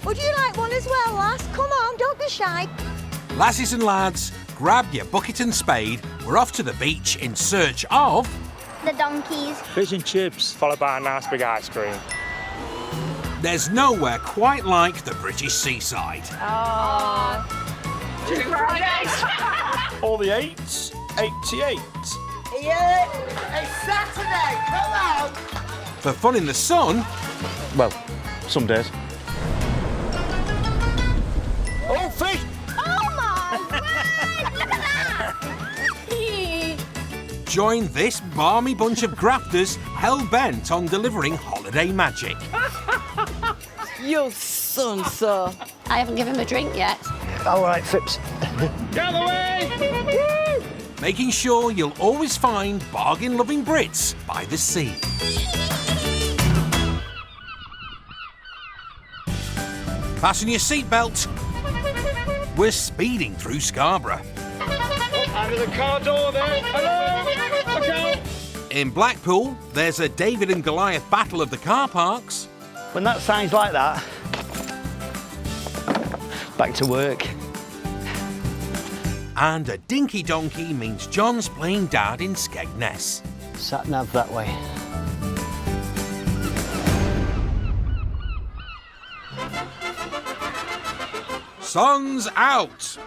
Would you like one as well, lass? Come on, don't be shy. Lassies and lads, grab your bucket and spade. We're off to the beach in search of... the donkeys. Fish and chips, followed by a nice big ice cream. There's nowhere quite like the British seaside. All the 8s, 88. Yeah, it's Saturday, come on. For fun in the sun, Well, some days. Oh, fish! Oh my word! Look at that! join this balmy bunch of grafters hell-bent on delivering holiday magic. You son, sir. I haven't given him a drink yet. All right, Phipps. Get out of the way! Making sure you'll always find bargain-loving Brits by the sea. Fasten your seatbelt. We're speeding through Scarra. Under the car door there. Hello! Look out! In Blackpool, there's a David and Goliath battle of the car parks. When that sign's like that, back to work. And a dinky donkey means John's playing dad in Skagness. Sat nav that way. Sun's out.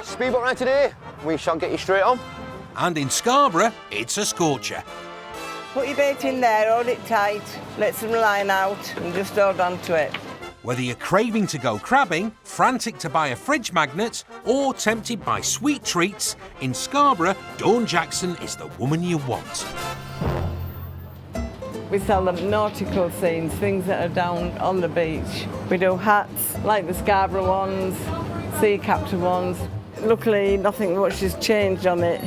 Speedboat ride today. We shall get you straight on. And in Scarborough, it's a scorcher. Put your bait in there, hold it tight, let some line out and just hold on to it. Whether you're craving to go crabbing, frantic to buy a fridge magnet, or tempted by sweet treats, in Scarborough, Dawn Jackson is the woman you want. We sell them nautical scenes, things that are down on the beach. We do hats, like the Scarborough ones, sea captain ones. Luckily, nothing much has changed on it,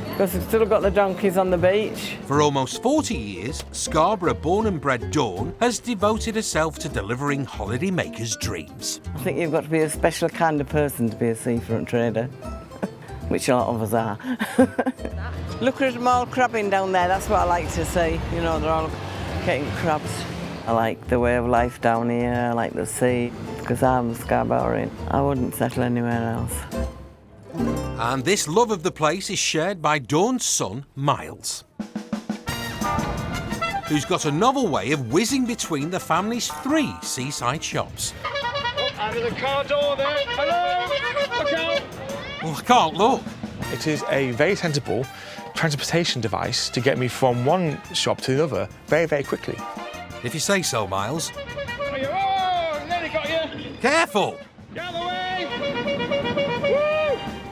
because we've still got the donkeys on the beach. For almost 40 years, Scarborough-born and bred Dawn has devoted herself to delivering holidaymakers' dreams. I think you've got to be a special kind of person to be a seafront trader, which a lot of us are. Look at them all crabbing down there, that's what I like to see. You know, they're all getting crabs. I like the way of life down here, I like the sea, because I'm a Scarborougherian. I wouldn't settle anywhere else. And this love of the place is shared by Dawn's son, Miles, who's got a novel way of whizzing between the family's 3 seaside shops. Under the car door there. Hello! Look out! Well, I can't look. It is a very sensible transportation device to get me from one shop to the other very, very quickly. If you say so, Miles. Oh, nearly got you. Careful! Get out of the way!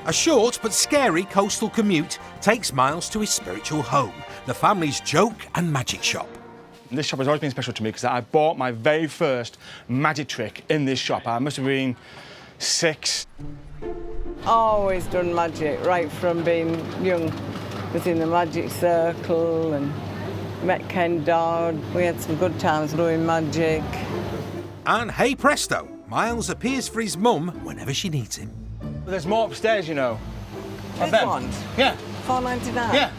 A short but scary coastal commute takes Miles to his spiritual home, the family's joke and magic shop. This shop has always been special to me because I bought my very first magic trick in this shop. I must have been 6. Always done magic, right from being young. Was in the magic circle and met Ken Dodd. We had some good times doing magic. And hey presto, Miles appears for his mum whenever she needs him. There's more upstairs, you know. Big ones? Yeah, $4.99? yeah.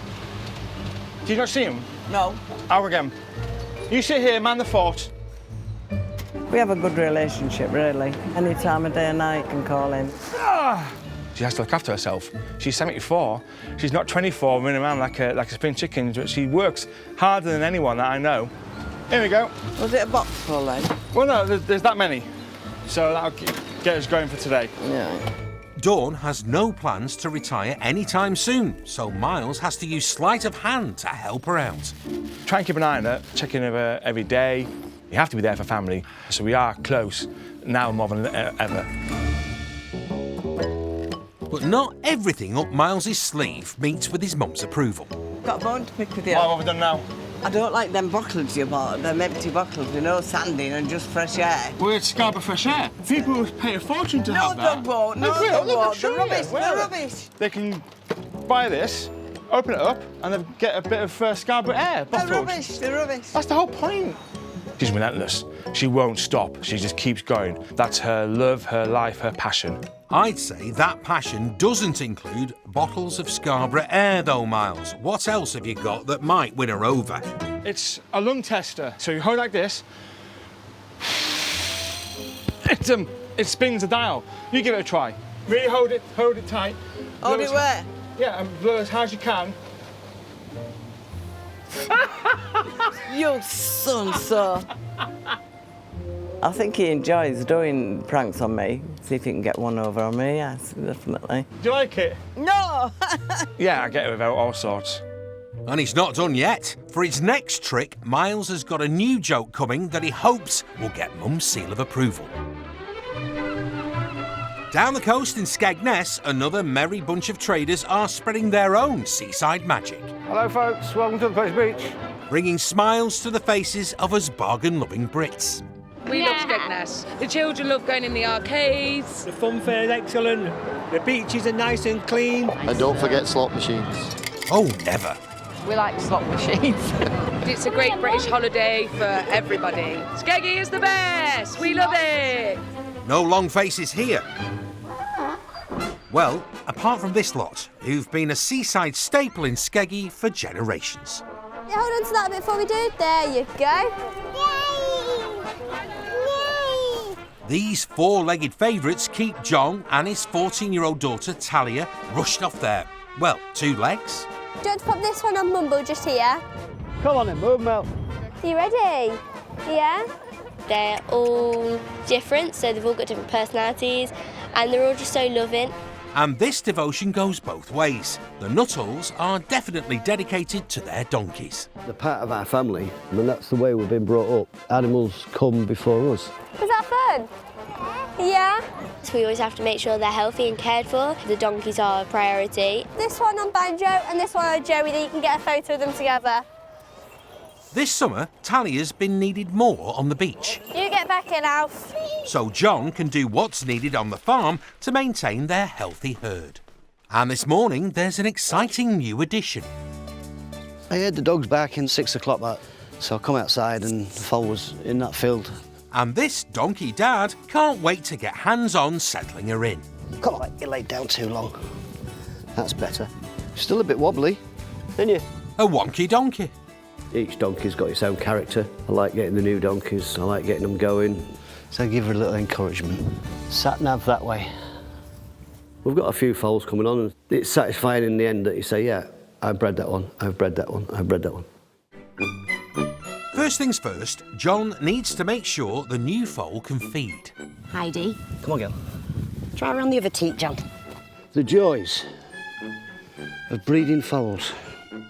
Do you not see them? No. Out again. You sit here, man the fort. We have a good relationship, really. Any time of day and night can call in. She has to look after herself. She's 74. She's not 24 running around like a spring chicken. But she works harder than anyone that I know. Here we go. Was it a box full then? Well, no, there's that many. So that'll get us going for today. Yeah. Dawn has no plans to retire anytime soon, so Miles has to use sleight of hand to help her out. Try and keep an eye on her, checking her every day. You have to be there for family, so we are close now more than ever. But not everything up Miles's sleeve meets with his mum's approval. Got a bone to pick with you. What have we done now? I don't like them bottles you bought, them empty bottles, you know, sand in and just fresh air. We're at Scarborough Fresh Air. People will pay a fortune to have that. No, they won't. They will. They're rubbish, they're rubbish. They can buy this, open it up, and they'll get a bit of Scarborough Air bottled. They're rubbish, they're rubbish. That's the whole point. She's relentless. She won't stop. She just keeps going. That's her love, her life, her passion. I'd say that passion doesn't include bottles of Scarborough Air, though, Miles. What else have you got that might win her over? It's a lung tester. So you hold it like this. It spins the dial. You give it a try. Really hold it tight. Hold Blow it where? Yeah, and blow as hard as you can. You son, so. I think he enjoys doing pranks on me. See if he can get one over on me, yes, definitely. Do you like it? No! Yeah, I get it without all sorts. And he's not done yet. For his next trick, Miles has got a new joke coming that he hopes will get Mum's seal of approval. Down the coast in Skagness, another merry bunch of traders are spreading their own seaside magic. Hello, folks. Welcome to the Brits Beach. Bringing smiles to the faces of us bargain-loving Brits. We love Skegness. The children love going in the arcades. The fun fair is excellent. The beaches are nice and clean. And don't forget slot machines. Oh, never. We like slot machines. It's a great British holiday for everybody. Skeggy is the best. We love it. No long faces here. Well, apart from this lot, who've been a seaside staple in Skeggy for generations. Yeah, hold on to that a bit before we do. There you go. Yay! These four-legged favourites keep John and his 14-year-old daughter, Talia, rushed off their, well, 2 legs. Do you want to pop this one on Mumble just here? Come on then, move them out. Are you ready? Yeah? They're all different, so they've all got different personalities, and they're all just so loving. And this devotion goes both ways. The Nuttalls are definitely dedicated to their donkeys. They're part of our family, and that's the way we've been brought up. Animals come before us. Was that fun? Yeah? So we always have to make sure they're healthy and cared for. The donkeys are a priority. This one on Banjo and this one on Joey, that you can get a photo of them together. This summer, Talia's been needed more on the beach. You get back in, Alf. So John can do what's needed on the farm to maintain their healthy herd. And this morning, there's an exciting new addition. I heard the dogs barking 6 o'clock, so I come outside and the foal was in that field. And this donkey dad can't wait to get hands-on settling her in. Come on, you laid down too long. That's better. Still a bit wobbly, isn't you? A wonky donkey. Each donkey's got its own character. I like getting the new donkeys, I like getting them going. So I give her a little encouragement. Sat nav that way. We've got a few foals coming on, and it's satisfying in the end that you say, yeah, I've bred that one, I've bred that one, I've bred that one. First things first, John needs to make sure the new foal can feed. Heidi. Come on, girl. Try around the other teat, John. The joys of breeding foals.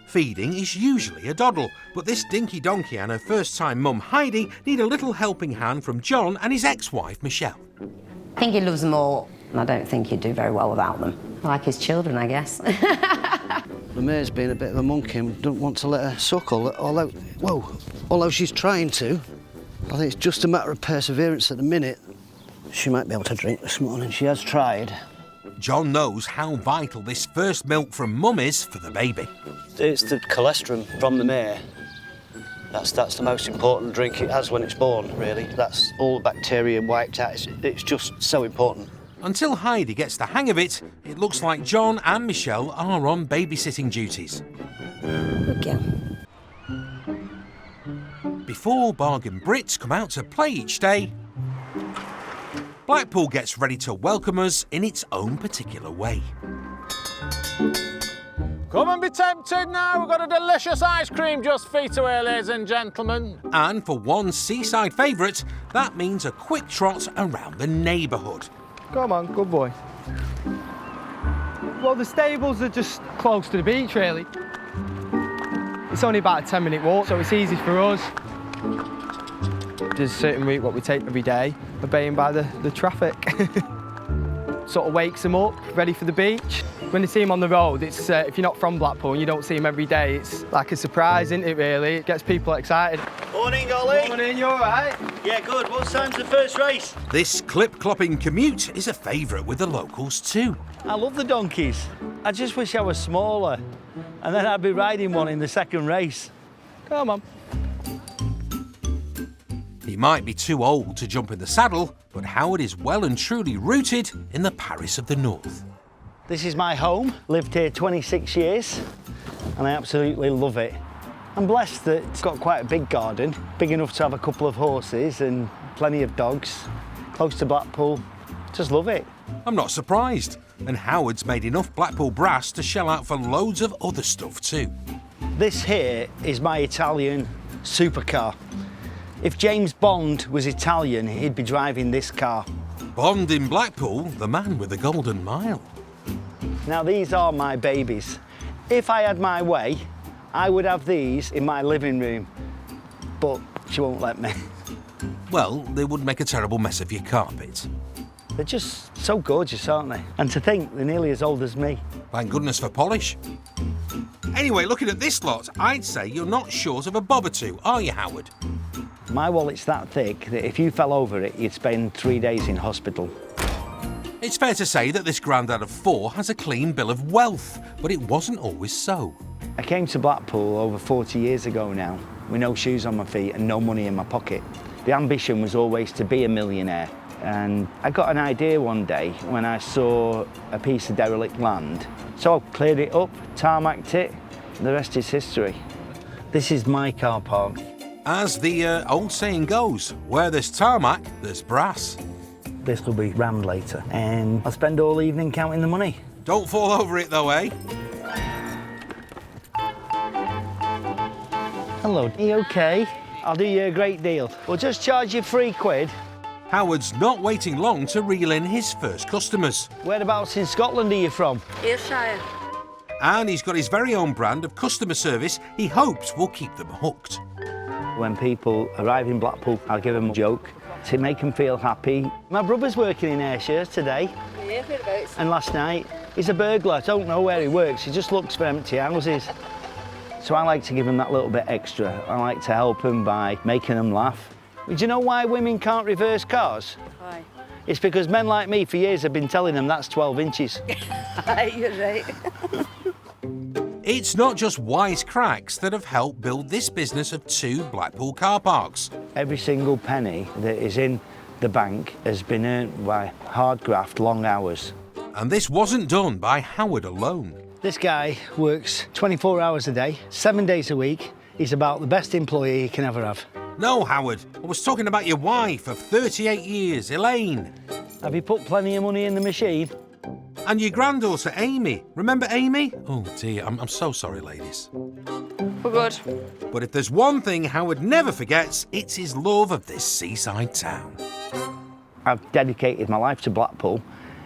Feeding is usually a doddle, but this dinky donkey and her first-time mum Heidi need a little helping hand from John and his ex-wife Michelle. I think he loves them all, and I don't think he'd do very well without them. Like his children, I guess. The mare's been a bit of a monkey and don't want to let her suckle, although she's trying to. I think it's just a matter of perseverance at the minute. She might be able to drink this morning. She has tried. John knows how vital this first milk from mum is for the baby. It's the colostrum from the mare. That's the most important drink it has when it's born, really. That's all the bacteria wiped out. It's just so important. Until Heidi gets the hang of it, it looks like John and Michelle are on babysitting duties. Good girl. Before bargain Brits come out to play each day, Blackpool gets ready to welcome us in its own particular way. Come and be tempted now. We've got a delicious ice cream just feet away, ladies and gentlemen. And for one seaside favourite, that means a quick trot around the neighbourhood. Come on, good boy. Well, the stables are just close to the beach, really. It's only about a 10-minute walk, so it's easy for us. There's a certain route what we take every day, obeying by the traffic. Sort of wakes them up, ready for the beach. When they see them on the road, it's if you're not from Blackpool and you don't see them every day, it's like a surprise, isn't it, really? It gets people excited. Morning, Ollie. Morning, you all right? Yeah, good. What time's the first race? This clip-clopping commute is a favourite with the locals too. I love the donkeys. I just wish I was smaller, and then I'd be riding one in the second race. Come on. He might be too old to jump in the saddle, but Howard is well and truly rooted in the Paris of the North. This is my home. Lived here 26 years, and I absolutely love it. I'm blessed that it's got quite a big garden, big enough to have a couple of horses and plenty of dogs, close to Blackpool. Just love it. I'm not surprised. And Howard's made enough Blackpool brass to shell out for loads of other stuff too. This here is my Italian supercar. If James Bond was Italian, he'd be driving this car. Bond in Blackpool, the man with the golden mile. Now these are my babies. If I had my way, I would have these in my living room, but she won't let me. Well, they would make a terrible mess of your carpet. They're just so gorgeous, aren't they? And to think they're nearly as old as me. Thank goodness for polish. Anyway, looking at this lot, I'd say you're not short of a bob or two, are you, Howard? My wallet's that thick that if you fell over it, you'd spend 3 days in hospital. It's fair to say that this granddad of 4 has a clean bill of wealth, but it wasn't always so. I came to Blackpool over 40 years ago now, with no shoes on my feet and no money in my pocket. The ambition was always to be a millionaire. And I got an idea one day when I saw a piece of derelict land. So I cleared it up, tarmacked it, and the rest is history. This is my car park. As the old saying goes, where there's tarmac, there's brass. This will be rammed later, and I'll spend all evening counting the money. Don't fall over it though, eh? Hello, are you okay? I'll do you a great deal. We'll just charge you £3. Howard's not waiting long to reel in his first customers. Whereabouts in Scotland are you from? Ayrshire. And he's got his very own brand of customer service he hopes will keep them hooked. When people arrive in Blackpool, I'll give them a joke to make them feel happy. My brother's working in Ayrshire today. Yeah, whereabouts? And last night, he's a burglar. I don't know where he works. He just looks for empty houses. So I like to give them that little bit extra. I like to help them by making them laugh. Do you know why women can't reverse cars? Why? It's because men like me for years have been telling them that's 12 inches. You're right. It's not just wise cracks that have helped build this business of 2 Blackpool car parks. Every single penny that is in the bank has been earned by hard graft, long hours. And this wasn't done by Howard alone. This guy works 24 hours a day, 7 days a week. He's about the best employee he can ever have. No, Howard, I was talking about your wife of 38 years, Elaine. Have you put plenty of money in the machine? And your granddaughter, Amy. Remember Amy? Oh, dear, I'm so sorry, ladies. We're good. But if there's one thing Howard never forgets, it's his love of this seaside town. I've dedicated my life to Blackpool.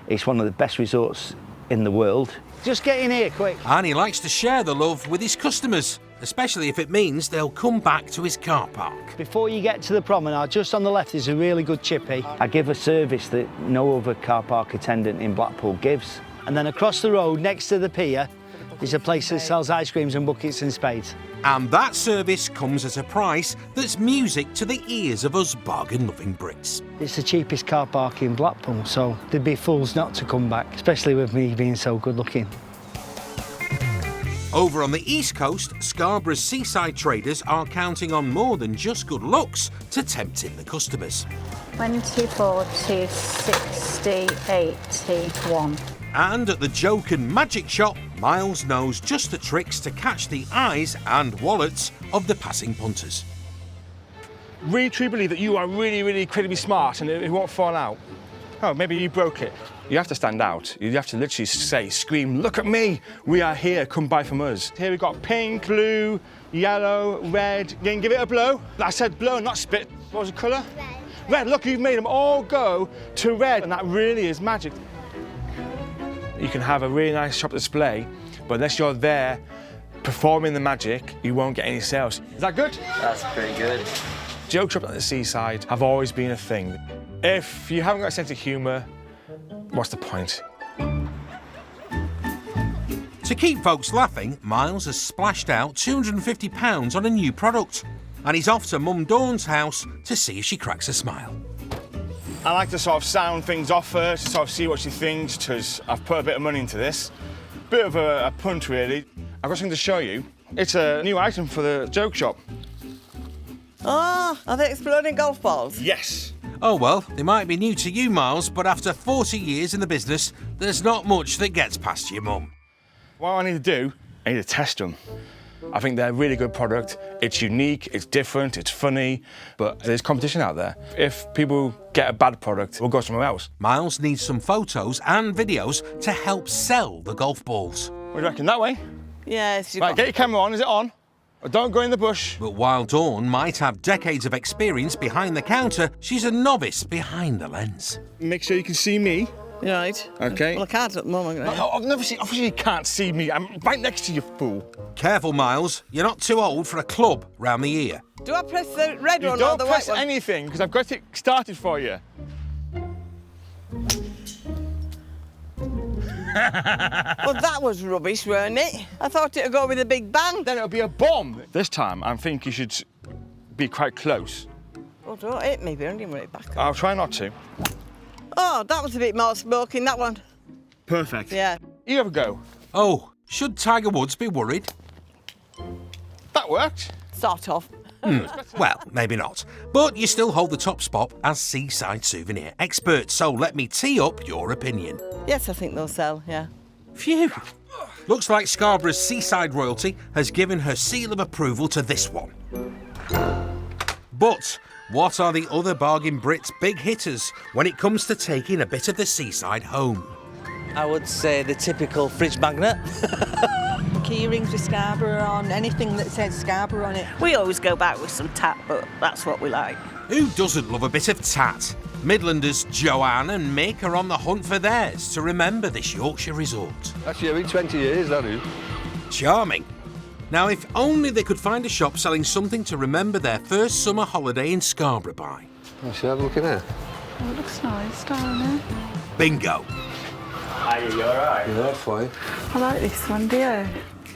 It's one of the best resorts in the world. Just get in here, quick. And he likes to share the love with his customers, especially if it means they'll come back to his car park. Before you get to the promenade, just on the left is a really good chippy. I give a service that no other car park attendant in Blackpool gives. And then across the road, next to the pier, is a place that sells ice creams and buckets and spades. And that service comes at a price that's music to the ears of us bargain-loving Brits. It's the cheapest car park in Blackpool, so they'd be fools not to come back, especially with me being so good-looking. Over on the East Coast, Scarborough's seaside traders are counting on more than just good looks to tempt in the customers. 20, 40, 60, 81. And at the Joke and Magic Shop, Miles knows just the tricks to catch the eyes and wallets of the passing punters. Really truly believe that you are really incredibly smart and it won't fall out. Oh, maybe you broke it. You have to stand out. You have to literally say, scream, look at me, we are here, come buy from us. Here we've got pink, blue, yellow, red. You can give it a blow. I said blow, not spit. What was the colour? Red. Red, look, you've made them all go to red, and that really is magic. You can have a really nice shop display, but unless you're there performing the magic, you won't get any sales. Is that good? That's pretty good. Joke shops at the seaside have always been a thing. If you haven't got a sense of humour, what's the point? To keep folks laughing, Miles has splashed out £250 on a new product, and he's off to Mum Dawn's house to see if she cracks a smile. I like to sort of sound things off her, to sort of see what she thinks, because I've put a bit of money into this. Bit of a punt, really. I've got something to show you. It's a new item for the joke shop. Oh, are they exploding golf balls? Yes. Oh, well, they might be new to you, Miles, but after 40 years in the business, there's not much that gets past your mum. What I need to do, I need to test them. I think they're a really good product. It's unique, it's different, it's funny, but there's competition out there. If people get a bad product, we'll go somewhere else. Miles needs some photos and videos to help sell the golf balls. What do you reckon, that way? Yes. Right, get your camera on, is it on? Or don't go in the bush. But while Dawn might have decades of experience behind the counter, she's a novice behind the lens. Make sure you can see me. Right. Okay. Well, I can't at the moment. No, I've never seen... Obviously you can't see me. I'm right next to you, fool. Careful, Miles. You're not too old for a club round the ear. Do I press the red one or Don't the press white one? anything, because I've got it started for you. Well, that was rubbish, weren't it? I thought it'd go with a big bang. Then it'll be a bomb. This time, I think you should be quite close. Oh, don't hit me, but only it back up. I'll try not to. Oh, that was a bit more smoking, that one. Perfect. Yeah. You have a go. Oh, should Tiger Woods be worried? That worked. Sort of. Well, maybe not. But you still hold the top spot as seaside souvenir expert, so let me tee up your opinion. Yes, I think they'll sell, yeah. Phew. Looks like Scarborough's seaside royalty has given her seal of approval to this one. But what are the other bargain Brits' big hitters when it comes to taking a bit of the seaside home? I would say the typical fridge magnet. Key rings with Scarborough on, anything that says Scarborough on it. We always go back with some tat, but that's what we like. Who doesn't love a bit of tat? Midlanders Joanne and Mick are on the hunt for theirs to remember this Yorkshire resort. Actually, every 20 years, that is. Charming. Now, if only they could find a shop selling something to remember their first summer holiday in Scarborough by. I should have a look in there. Oh, it looks nice, doesn't it? Bingo. Are you alright? Yeah, fine. I like this one, do you?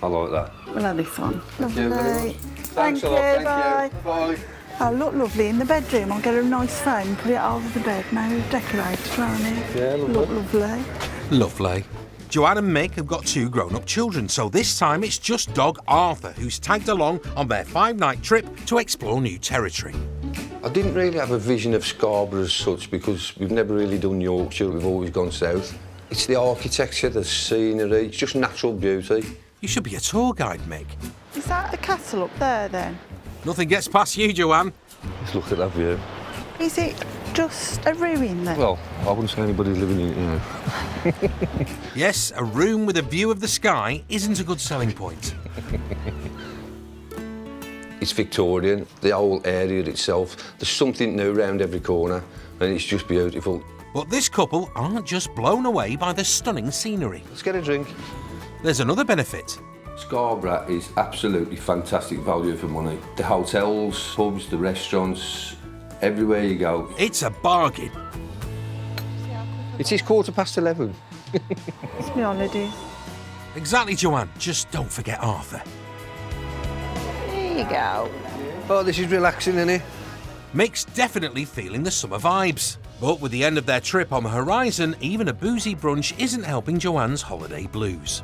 I like that. We'll have this one. Lovely. Lovely. Thanks a lot, thank you. Bye. Oh, look lovely in the bedroom. I'll get a nice frame, put it over the bed, maybe decorate it, won't it? Yeah, lovely. Look lovely. Lovely. Joanne and Mick have got 2 grown-up children, so this time it's just dog Arthur who's tagged along on their 5-night trip to explore new territory. I didn't really have a vision of Scarborough as such because we've never really done Yorkshire, we've always gone south. It's the architecture, the scenery, it's just natural beauty. You should be a tour guide, Mick. Is that the castle up there, then? Nothing gets past you, Joanne. Let's look at that view. Is it just a ruin, then? Well, I wouldn't say anybody's living in it, you know. Yes, a room with a view of the sky isn't a good selling point. It's Victorian, the whole area itself. There's something new around every corner, and it's just beautiful. But this couple aren't just blown away by the stunning scenery. Let's get a drink. There's another benefit. Scarborough is absolutely fantastic value for money. The hotels, pubs, the restaurants, everywhere you go. It's a bargain. It is 11:15. It's my holidays. Exactly, Joanne. Just don't forget Arthur. There you go. Oh, this is relaxing, isn't it? Mick's definitely feeling the summer vibes. But with the end of their trip on the horizon, even a boozy brunch isn't helping Joanne's holiday blues.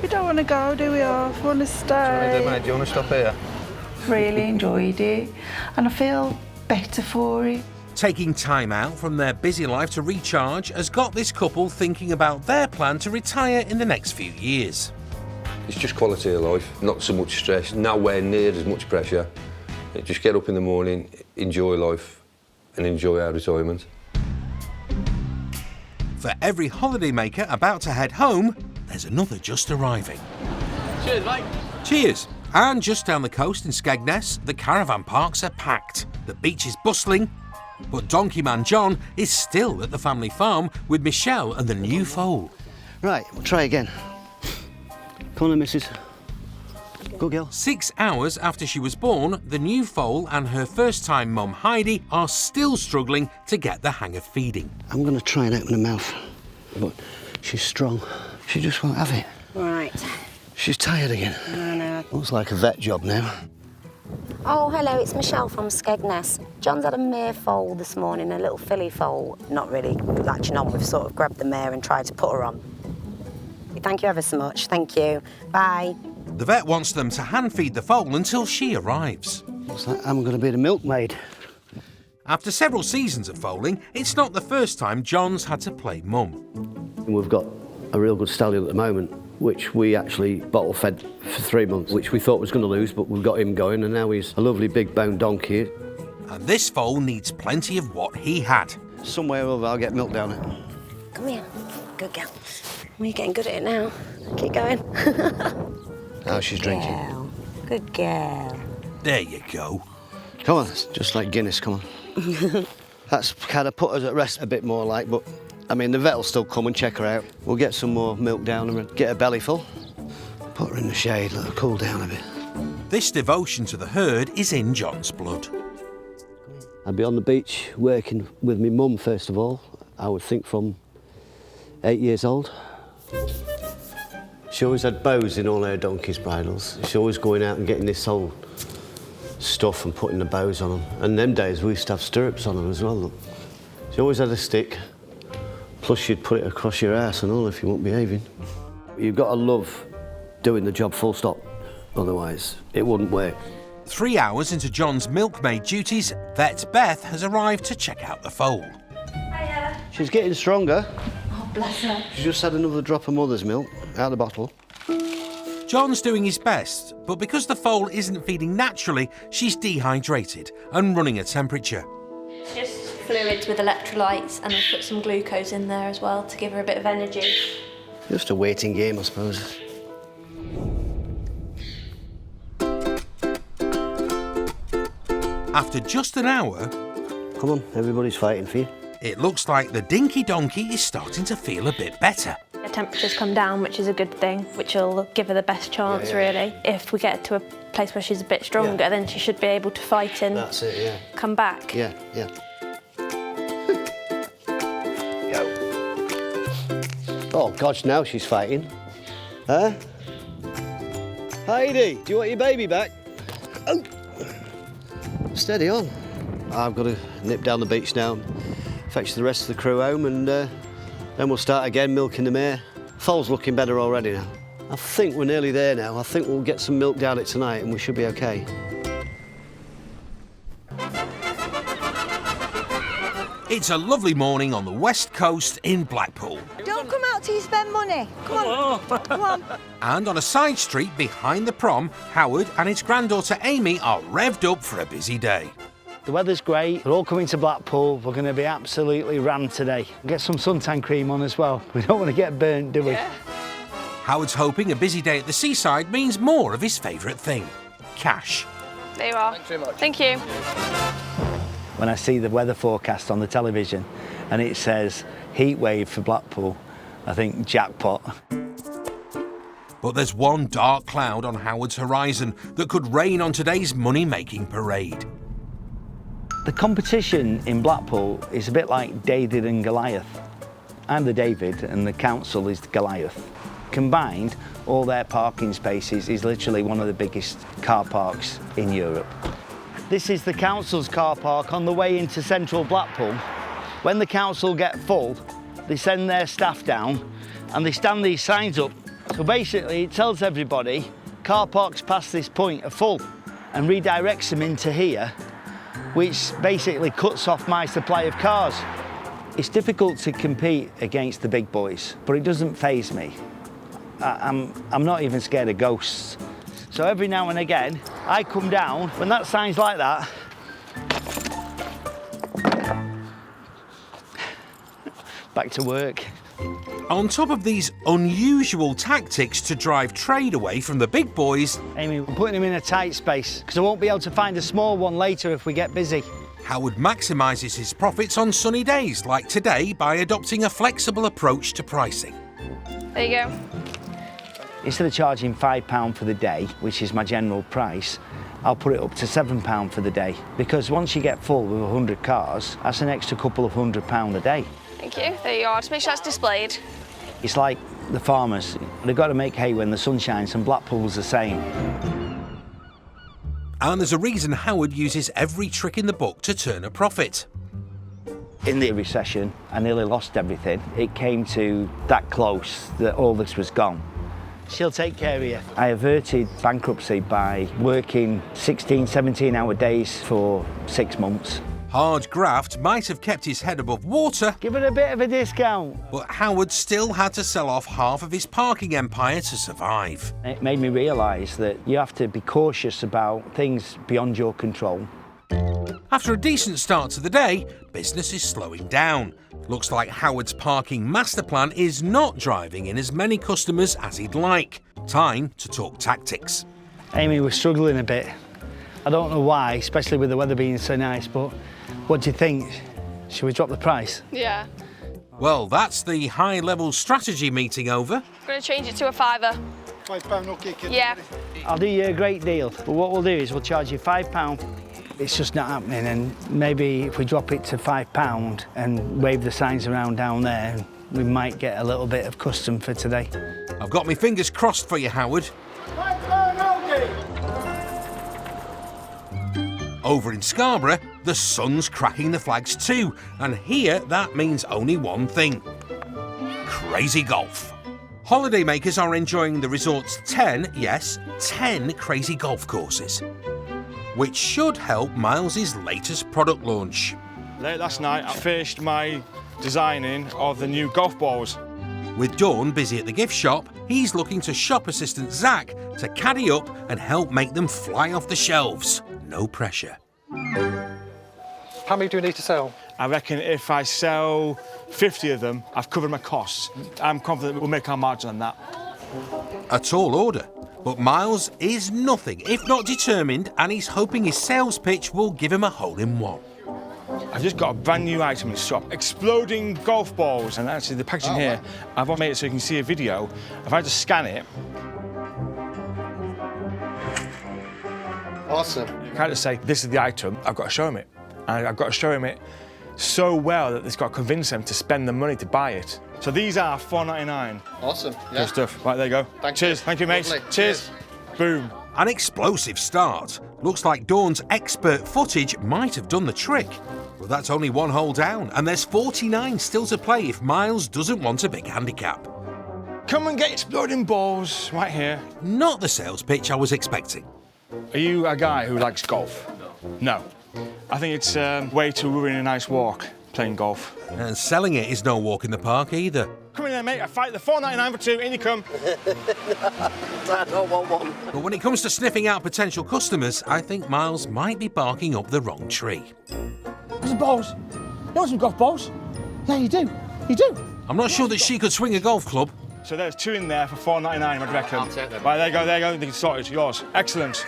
We don't want to go, do we, Arth? We want to stay. Mate, do you want to stop here? Really enjoyed it, and I feel better for it. Taking time out from their busy life to recharge has got this couple thinking about their plan to retire in the next few years. It's just quality of life, not so much stress, nowhere near as much pressure. Just get up in the morning, enjoy life, and enjoy our retirement. For every holidaymaker about to head home, there's another just arriving. Cheers, mate. Cheers. And just down the coast in Skagness, the caravan parks are packed. The beach is bustling, but Donkey Man John is still at the family farm with Michelle and the new foal. Right, we'll try again. Come on, missus. Good girl. 6 hours after she was born, the new foal and her first-time mum Heidi are still struggling to get the hang of feeding. I'm going to try and open her mouth, but she's strong. She just won't have it. Right. She's tired again. I know. Looks like a vet job now. Oh, hello, it's Michelle from Skegness. John's had a mare foal this morning, a little filly foal. Not really latching on, we've sort of grabbed the mare and tried to put her on. Thank you ever so much, thank you. Bye. The vet wants them to hand-feed the foal until she arrives. Looks like I'm going to be the milkmaid. After several seasons of foaling, it's not the first time John's had to play mum. We've got a real good stallion at the moment. which we actually bottle fed for 3 months, which we thought was going to lose, but we've got him going, and now he's a lovely big bone donkey. And this foal needs plenty of what he had. Somewhere over, I'll get milk down it. Come here. Good girl. We're getting good at it now. Keep going. Now she's drinking. Girl. Good girl. There you go. Come on, it's just like Guinness, come on. That's kind of put us at rest a bit more like, but I mean, the vet will still come and check her out. We'll get some more milk down her and get her belly full. Put her in the shade, let her cool down a bit. This devotion to the herd is in John's blood. I'd be on the beach working with my mum, first of all. I would think from 8 years old. She always had bows in all her donkey's bridles. She's always going out and getting this whole stuff and putting the bows on them. And them days we used to have stirrups on them as well, look. She always had a stick, plus she'd put it across your ass and all if you weren't behaving. You've got to love doing the job full stop, otherwise it wouldn't work. 3 hours into John's milkmaid duties, vet Beth has arrived to check out the foal. Hiya. She's getting stronger. Oh, bless her. She's just had another drop of mother's milk out of the bottle. John's doing his best, but because the foal isn't feeding naturally, she's dehydrated and running a temperature. Just fluids with electrolytes, and I've put some glucose in there as well to give her a bit of energy. Just a waiting game, I suppose. After just an hour... Come on, everybody's fighting for you. It looks like the dinky donkey is starting to feel a bit better. Her temperature's come down, which is a good thing, which will give her the best chance, really. If we get to a place where she's a bit stronger, then she should be able to fight and That's it, yeah. come back. Yeah, yeah. Oh, gosh, now she's fighting. Huh? Heidi, do you want your baby back? Oh. Steady on. I've got to nip down the beach now, fetch the rest of the crew home, and then we'll start again milking the mare. Foal's looking better already now. I think we're nearly there now. I think we'll get some milk down it tonight and we should be okay. It's a lovely morning on the west coast in Blackpool. Don't come out till you spend money. Come on. Come on. And on a side street behind the prom, Howard and his granddaughter Amy are revved up for a busy day. The weather's great, we're all coming to Blackpool, we're going to be absolutely rammed today. Get some suntan cream on as well, we don't want to get burnt, do we? Yeah. Howard's hoping a busy day at the seaside means more of his favourite thing, cash. There you are. Thanks very much. Thank you. When I see the weather forecast on the television and it says heat wave for Blackpool, I think jackpot. But there's one dark cloud on Howard's horizon that could rain on today's money-making parade. The competition in Blackpool is a bit like David and Goliath. I'm the David and the council is the Goliath. Combined, all their parking spaces is literally one of the biggest car parks in Europe. This is the council's car park on the way into central Blackpool. When the council get full, they send their staff down and they stand these signs up. So basically it tells everybody car parks past this point are full and redirects them into here, which basically cuts off my supply of cars. It's difficult to compete against the big boys, but it doesn't faze me. I'm not even scared of ghosts. So every now and again, I come down, when that sign's like that, back to work. On top of these unusual tactics to drive trade away from the big boys... Amy, I'm putting him in a tight space, because I won't be able to find a small one later if we get busy. Howard maximises his profits on sunny days, like today, by adopting a flexible approach to pricing. There you go. Instead of charging £5 for the day, which is my general price, I'll put it up to £7 for the day. Because once you get full with 100 cars, that's an extra couple of £100 a day. Thank you. There you are. Just make sure that's displayed. It's like the farmers. They've got to make hay when the sun shines, and Blackpool's the same. And there's a reason Howard uses every trick in the book to turn a profit. In the recession, I nearly lost everything. It came to that close that all this was gone. She'll take care of you. I averted bankruptcy by working 16, 17-hour days for 6 months. Hard graft might have kept his head above water. Give it a bit of a discount. But Howard still had to sell off half of his parking empire to survive. It made me realise that you have to be cautious about things beyond your control. After a decent start to the day, business is slowing down. Looks like Howard's parking master plan is not driving in as many customers as he'd like. Time to talk tactics. Amy, we're struggling a bit. I don't know why, especially with the weather being so nice, but what do you think? Should we drop the price? Yeah. Well, that's the high-level strategy meeting over. I'm going to change it to a £5. £5 no kick. Yeah. I'll do you a great deal, but what we'll do is we'll charge you £5. It's just not happening, and maybe if we drop it to £5 and wave the signs around down there, we might get a little bit of custom for today. I've got my fingers crossed for you, Howard. Over in Scarra, the sun's cracking the flags too, and here that means only one thing: crazy golf. Holidaymakers are enjoying the resort's 10 crazy golf courses, which should help Miles's latest product launch. Late last night, I finished my designing of the new golf balls. With Dawn busy at the gift shop, he's looking to shop assistant Zach to caddy up and help make them fly off the shelves. No pressure. How many do we need to sell? I reckon if I sell 50 of them, I've covered my costs. I'm confident we'll make our margin on that. A tall order, but Miles is nothing if not determined, and he's hoping his sales pitch will give him a hole-in-one. I've just got a brand new item in the shop, exploding golf balls. And actually the packaging here, I've made it so you can see a video. If I just scan it. Awesome. You can't just say, this is the item, I've got to show him it. And I've got to show him it so well that it's got to convince them to spend the money to buy it. So these are £4.99. Awesome. Yeah. Good stuff. Right, there you go. Cheers. Thank you, mates. Lovely. Cheers. Boom. An explosive start. Looks like Dawn's expert footage might have done the trick. But that's only one hole down, and there's 49 still to play if Miles doesn't want a big handicap. Come and get exploding balls right here. Not the sales pitch I was expecting. Are you a guy who likes golf? No. I think it's a way to ruin a nice walk, playing golf. And selling it is no walk in the park either. Come in there, mate. I fight the £4.99 for two. In you come. I don't want one. But when it comes to sniffing out potential customers, I think Miles might be barking up the wrong tree. Some balls. You want some golf balls? Yeah, you do. You do. I'm not sure that she could swing a golf club. So there's two in there for £4.99, I'd reckon. I'll take them. Right, there you go, there you go. They can sort it. Yours. Excellent.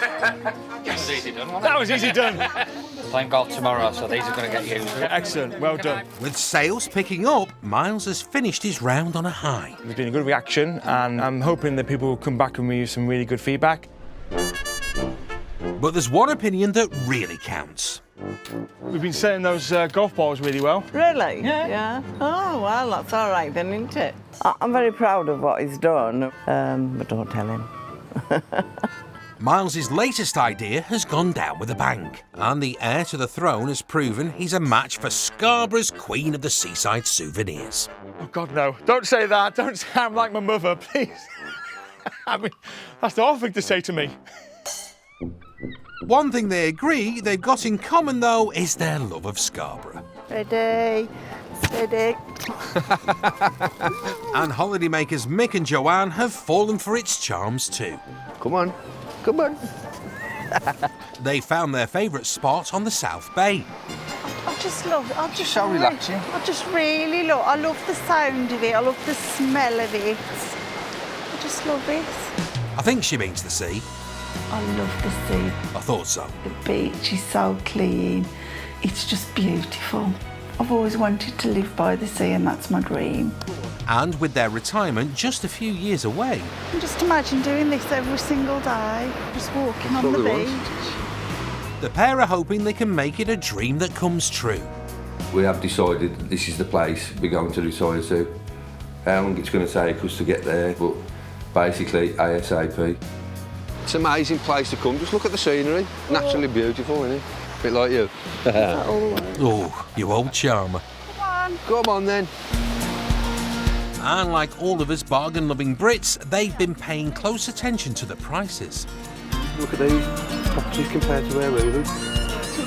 Yes. That was easy done, wasn't it? That was easy done. Playing golf tomorrow, so these are going to get used. Excellent. Well done. With sales picking up, Miles has finished his round on a high. There's been a good reaction, and I'm hoping that people will come back and give some really good feedback. But there's one opinion that really counts. We've been selling those golf balls really well. Really? Yeah. Oh, well, that's all right then, isn't it? I'm very proud of what he's done, but don't tell him. Miles's latest idea has gone down with a bang, and the heir to the throne has proven he's a match for Scarra's Queen of the Seaside souvenirs. Oh, God, no. Don't say that. Don't say I'm like my mother, please. I mean, that's the awful thing to say to me. One thing they agree they've got in common, though, is their love of Scarra. Ready, steady. And holidaymakers Mick and Joanne have fallen for its charms too. Come on, come on. They found their favourite spot on the South Bay. I just love it. So relaxing. I just really love. I love the sound of it. I love the smell of it. I just love it. I think she means the sea. I love the sea. I thought so. The beach is so clean. It's just beautiful. I've always wanted to live by the sea, and that's my dream. And with their retirement just a few years away. And just imagine doing this every single day, just walking on the beach. The pair are hoping they can make it a dream that comes true. We have decided that this is the place we're going to retire to. How long it's going to take us to get there, but basically ASAP. It's an amazing place to come. Just look at the scenery. Naturally beautiful, isn't it? A bit like you. Oh, you old charmer. Come on then. And like all of us bargain-loving Brits, they've been paying close attention to the prices. Look at these properties compared to where we live.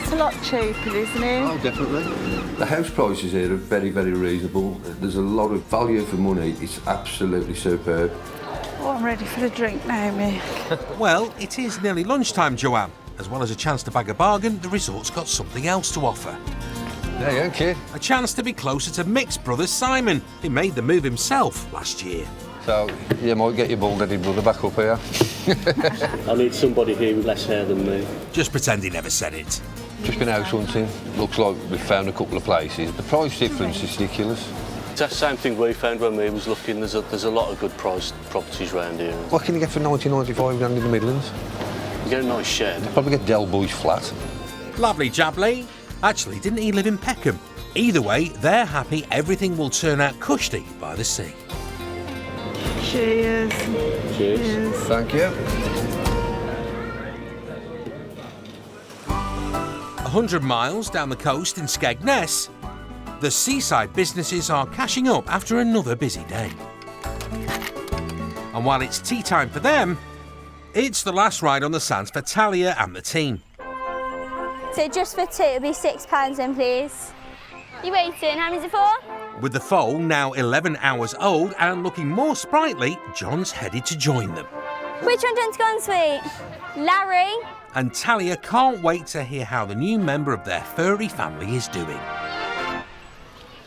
It's a lot cheaper, isn't it? Oh, definitely. The house prices here are very, very reasonable. There's a lot of value for money. It's absolutely superb. Oh, I'm ready for the drink now, Mick. Well, it is nearly lunchtime, Joanne. As well as a chance to bag a bargain, the resort's got something else to offer. There you go, kid. A chance to be closer to Mick's brother Simon, who made the move himself last year. So, you might get your bald-headed brother back up here. I need somebody here with less hair than me. Just pretend he never said it. Just been house hunting. Looks like we've found a couple of places. The price difference is ridiculous. It's the same thing we found when we was looking. There's a lot of good priced properties around here. What can you get for 95 grand in the Midlands? You get a nice shed. Probably get Del Boy's flat. Lovely Jabley. Actually, didn't he live in Peckham? Either way, they're happy everything will turn out cushy by the sea. Cheers. Cheers. Thank you. 100 miles down the coast in Skagness, the seaside businesses are cashing up after another busy day. And while it's tea time for them, it's the last ride on the sands for Talia and the team. So just for two, it'll be £6 then, please. You waiting? How many's it for? With the foal now 11 hours old and looking more sprightly, John's headed to join them. Which one do you want to go on, sweet? Larry? And Talia can't wait to hear how the new member of their furry family is doing.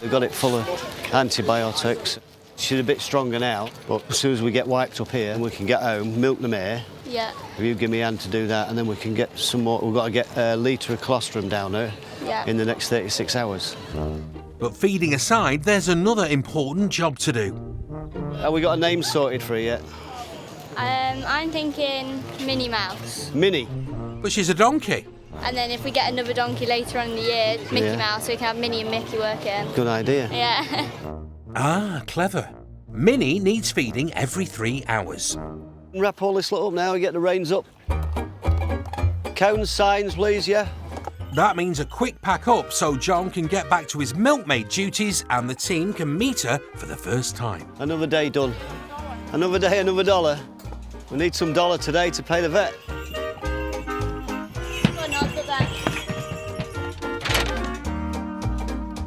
We've got it full of antibiotics. She's a bit stronger now, but as soon as we get wiped up here and we can get home, milk the mare. Yeah. If you give me a hand to do that, and then we can get some more. We've got to get a litre of colostrum down there in the next 36 hours. But feeding aside, there's another important job to do. Have we got a name sorted for her yet? I'm thinking Minnie Mouse. Minnie? But she's a donkey. And then if we get another donkey later on in the year, Mickey Mouse, so we can have Minnie and Mickey working. Good idea. Yeah. Ah, clever. Minnie needs feeding every 3 hours. Wrap all this lot up now and get the reins up. Cones, signs, please, yeah? That means a quick pack up so John can get back to his milkmaid duties and the team can meet her for the first time. Another day done. Another day, another dollar. We need some dollar today to pay the vet.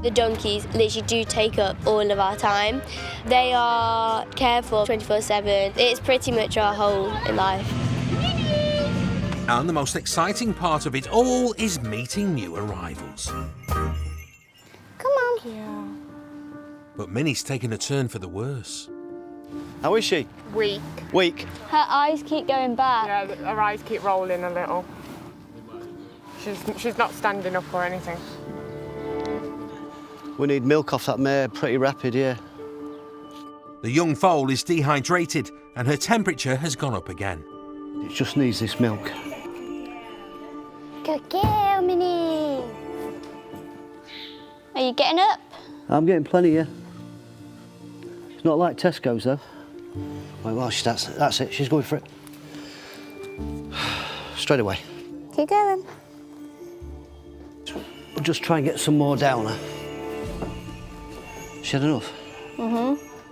The donkeys literally do take up all of our time. They are careful 24/7. It's pretty much our whole life. And the most exciting part of it all is meeting new arrivals. Come on. Yeah. But Minnie's taken a turn for the worse. How is she? Weak. Weak? Her eyes keep going back. Yeah, her eyes keep rolling a little. She's not standing up or anything. We need milk off that mare pretty rapid, yeah. The young foal is dehydrated and her temperature has gone up again. It just needs this milk. Good girl, Minnie. Are you getting up? I'm getting plenty, yeah. It's not like Tesco's, though. Wait, well, that's it. She's going for it. Straight away. Keep going. We'll just try and get some more down her. She had enough?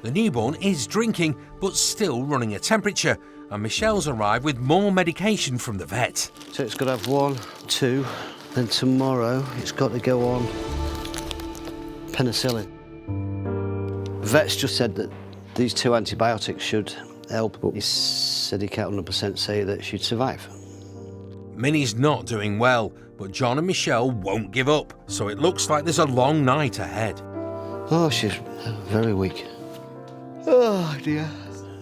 The newborn is drinking, but still running a temperature, and Michelle's arrived with more medication from the vet. So it's got to have 1, 2, then tomorrow it's got to go on penicillin. The vet's just said that these 2 antibiotics should help, but he said he can't 100% say that she'd survive. Minnie's not doing well, but John and Michelle won't give up, so it looks like there's a long night ahead. Oh, she's very weak. Oh, dear.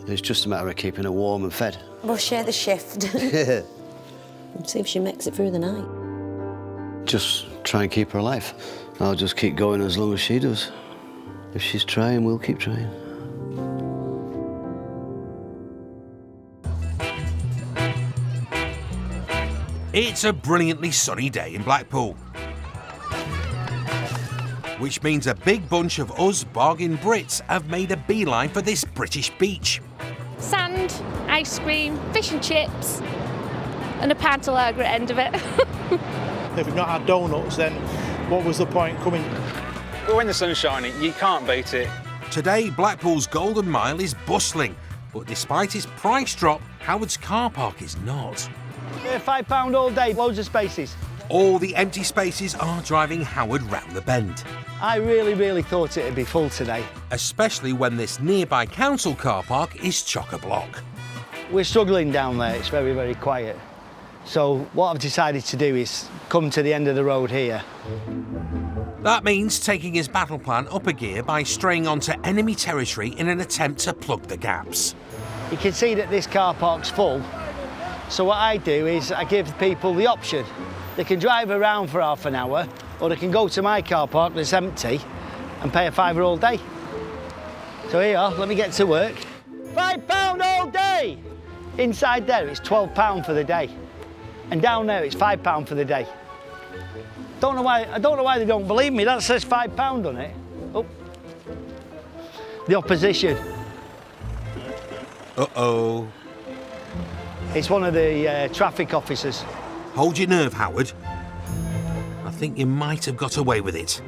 It's just a matter of keeping her warm and fed. We'll share the shift. Yeah. See if she makes it through the night. Just try and keep her alive. I'll just keep going as long as she does. If she's trying, we'll keep trying. It's a brilliantly sunny day in Blackpool, which means a big bunch of us bargain Brits have made a beeline for this British beach. Sand, ice cream, fish and chips, and a pint of lager at the end of it. If we've not had donuts, then what was the point coming? Well, when the sun's shining, you can't beat it. Today, Blackpool's Golden Mile is bustling, but despite its price drop, Howard's car park is not. Yeah, £5 all day, loads of spaces. All the empty spaces are driving Howard round the bend. I really thought it'd be full today. Especially when this nearby council car park is chock-a-block. We're struggling down there, it's very quiet. So what I've decided to do is come to the end of the road here. That means taking his battle plan up a gear by straying onto enemy territory in an attempt to plug the gaps. You can see that this car park's full. So what I do is I give people the option. They can drive around for half an hour, or they can go to my car park that's empty and pay a £5 all day. So here, let me get to work. £5 all day! Inside there, it's £12 for the day. And down there, it's £5 for the day. I don't know why they don't believe me. That says £5 on it. Oh. The opposition. Uh-oh. It's one of the traffic officers. Hold your nerve, Howard. I think you might have got away with it.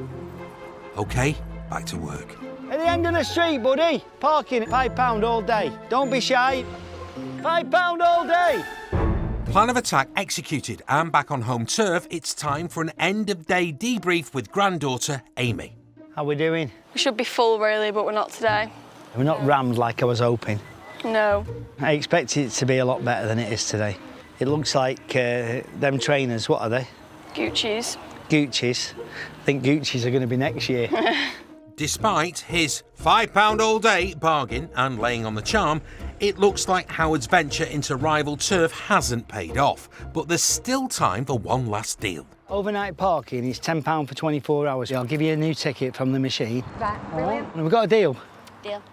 OK, back to work. At the end of the street, buddy. Parking at £5 all day. Don't be shy. £5 all day. Plan of attack executed, and back on home turf, it's time for an end-of-day debrief with granddaughter Amy. How we doing? We should be full, really, but we're not today. We're not rammed like I was hoping. No. I expected it to be a lot better than it is today. It looks like them trainers, what are they? Gucci's. Gucci's. I think Gucci's are going to be next year. Despite his £5 all day bargain and laying on the charm, it looks like Howard's venture into rival turf hasn't paid off, but there's still time for one last deal. Overnight parking is £10 for 24 hours. I'll give you a new ticket from the machine. Right, brilliant. And we've got a deal. Deal.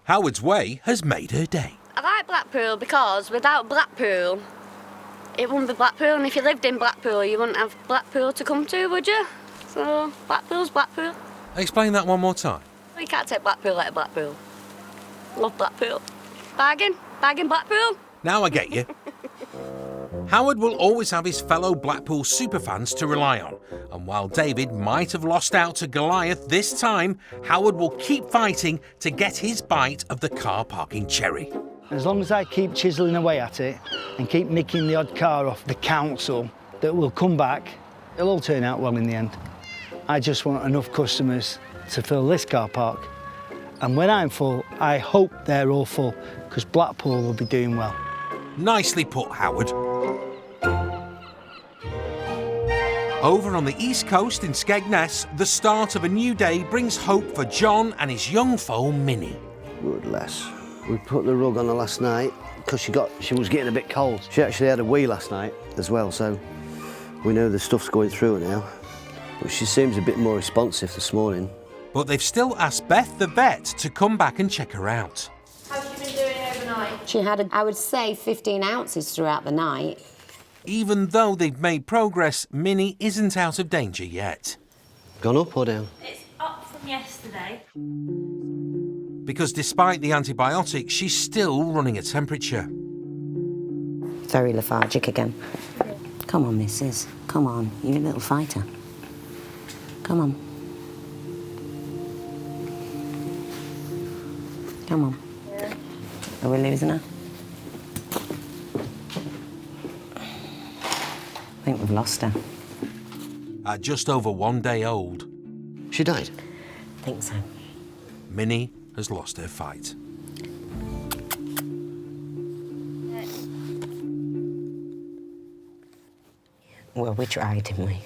Howard's way has made her day. I like Blackpool because without Blackpool, it wouldn't be Blackpool, and if you lived in Blackpool, you wouldn't have Blackpool to come to, would you? So, Blackpool's Blackpool. Explain that one more time. You can't take Blackpool out of Blackpool. Love Blackpool. Bargain Blackpool. Now I get you. Howard will always have his fellow Blackpool superfans to rely on, and while David might have lost out to Goliath this time, Howard will keep fighting to get his bite of the car parking cherry. As long as I keep chiselling away at it and keep nicking the odd car off the council that will come back, it'll all turn out well in the end. I just want enough customers to fill this car park. And when I'm full, I hope they're all full, because Blackpool will be doing well. Nicely put, Howard. Over on the east coast in Skegness, the start of a new day brings hope for John and his young foal, Minnie. Good lass. We put the rug on her last night because she was getting a bit cold. She actually had a wee last night as well, so we know the stuff's going through her now. But she seems a bit more responsive this morning. But they've still asked Beth the vet to come back and check her out. How's she been doing overnight? She had, I would say, 15 ounces throughout the night. Even though they've made progress, Minnie isn't out of danger yet. Gone up or down? It's up from yesterday. Because despite the antibiotics, she's still running a temperature. Very lethargic again. Come on, missus. Come on, you're a little fighter. Come on. Come on. Are we losing her? I think we've lost her. At just over 1 day old, she died? I think so. Minnie has lost her fight. Well, we tried, didn't we?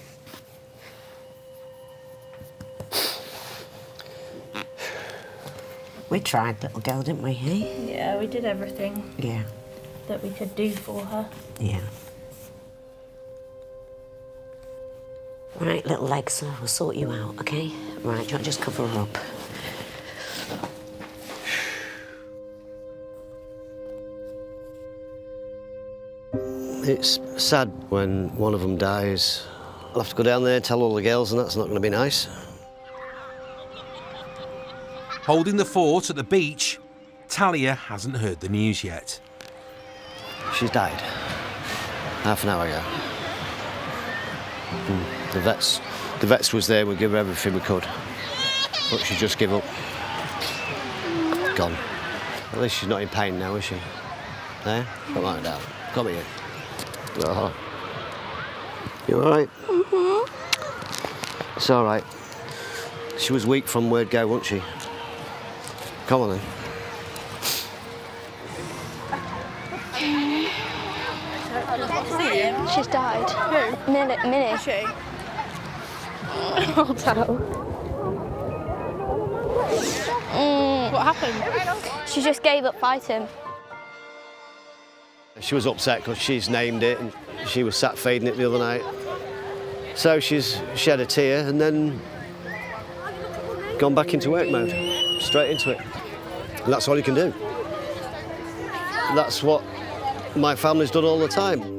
We tried, little girl, didn't we, eh? Yeah, we did everything. Yeah. That we could do for her. Yeah. Right, little legs, we'll sort you out, OK? Right, do you want to just cover her up? It's sad when one of them dies. I'll have to go down there and tell all the girls, and that's not going to be nice. Holding the fort at the beach, Talia hasn't heard the news yet. She's died. Half an hour ago. The vets was there, we give her everything we could. But she just gave up. Gone. At least she's not in pain now, is she? Eh? Come on, darling. Come here. Oh. You all right? Mm-hmm. It's all right. She was weak from word go, wasn't she? Come on then. She's died. Who? Minnie. Is she? Oh, no. What happened? She just gave up fighting. She was upset because she's named it and she was sat feeding it the other night. So she had a tear and then gone back into work mode, straight into it. And that's all you can do. That's what my family's done all the time.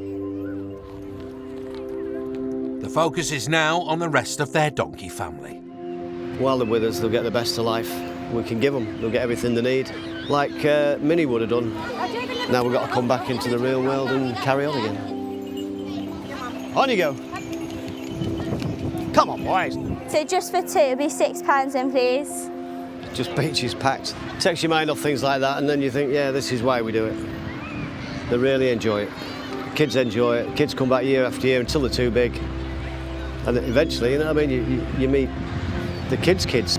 The focus is now on the rest of their donkey family. While they're with us, they'll get the best of life we can give them. They'll get everything they need, like Minnie would have done. Now we've got to come back into the real world and carry on again. On you go. Come on, boys. So just for two, it'll be £6 then, please. Just beaches packed. Takes your mind off things like that, and then you think, yeah, this is why we do it. They really enjoy it. Kids enjoy it. Kids come back year after year until they're too big. And eventually, you know what I mean, you meet the kids' kids.